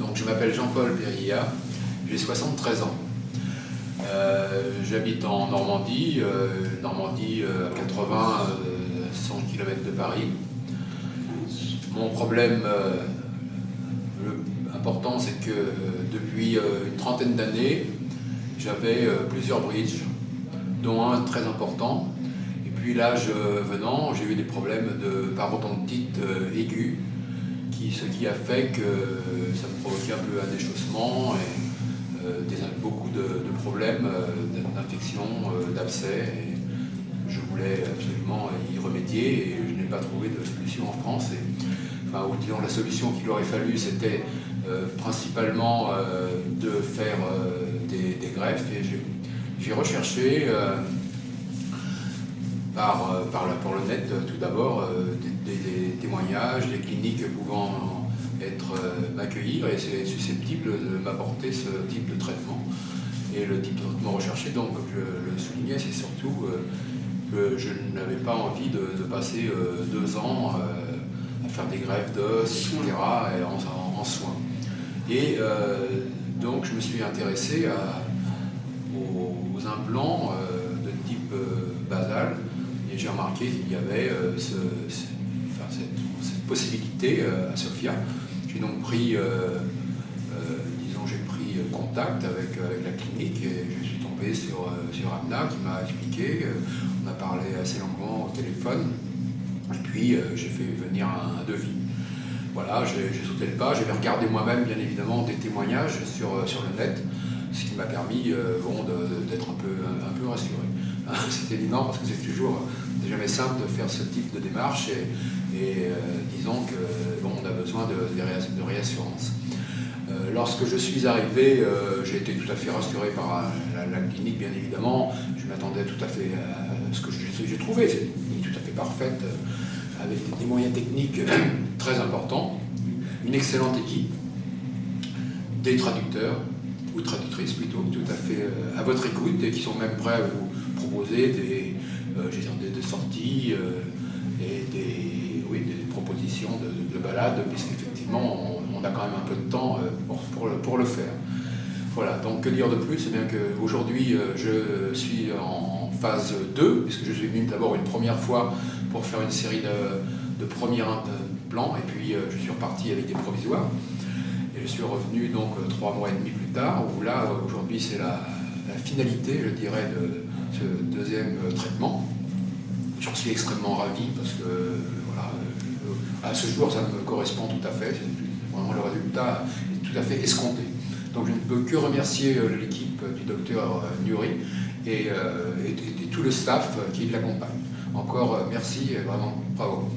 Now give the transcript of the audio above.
Donc je m'appelle Jean-Paul Périllat, j'ai 73 ans. J'habite en Normandie, à 80-100 km de Paris. Mon problème important, c'est que depuis une trentaine d'années, j'avais plusieurs bridges, dont un très important. Et puis l'âge venant, j'ai eu des problèmes de parodontite aiguë, ce qui a fait que ça me provoquait un peu un déchaussement et beaucoup de problèmes d'infection, d'abcès. Je voulais absolument y remédier et je n'ai pas trouvé de solution en France. Disons, la solution qu'il aurait fallu, c'était principalement de faire des greffes. Et j'ai recherché pour le net, tout d'abord, des témoignages, des cliniques pouvant m'accueillir et c'est susceptible de m'apporter ce type de traitement. Et le type de traitement recherché, donc, comme je le soulignais, c'est surtout que je n'avais pas envie de passer 2 ans à faire des greffes d'os, etc., en soins. Et donc, je me suis intéressé aux implants de type basal. Et j'ai remarqué qu'il y avait cette possibilité à Sofia. J'ai donc pris, j'ai pris contact avec la clinique et je suis tombé sur Anna qui m'a expliqué. On a parlé assez longuement au téléphone. Et puis j'ai fait venir un devis. Voilà, j'ai sauté le pas. J'avais regardé moi-même, bien évidemment, des témoignages sur le net, ce qui m'a permis d'être un peu rassuré. C'est évident parce que c'est jamais simple de faire ce type de démarche et disons qu'on a besoin de réassurance. Lorsque je suis arrivé, j'ai été tout à fait rassuré par la clinique, bien évidemment. Je m'attendais tout à fait à ce que j'ai trouvé. C'est tout à fait parfaite, avec des moyens techniques très importants, une excellente équipe, des traducteurs, ou traductrices plutôt, tout à fait à votre écoute et qui sont même prêts à vous proposer des sorties et des propositions de balades, puisqu'effectivement on a quand même un peu de temps pour le faire. Voilà, donc que dire de plus? C'est bien qu'aujourd'hui je suis en phase 2, puisque je suis venu d'abord une première fois pour faire une série de premiers plans, et puis je suis reparti avec des provisoires. Et je suis revenu donc 3 mois et demi plus tard, où là, aujourd'hui, c'est la finalité, je dirais, de ce deuxième traitement. J'en suis extrêmement ravi parce que, voilà, à ce jour, ça me correspond tout à fait. Vraiment, le résultat est tout à fait escompté. Donc, je ne peux que remercier l'équipe du docteur Nuri et tout le staff qui l'accompagne. Encore merci et vraiment bravo.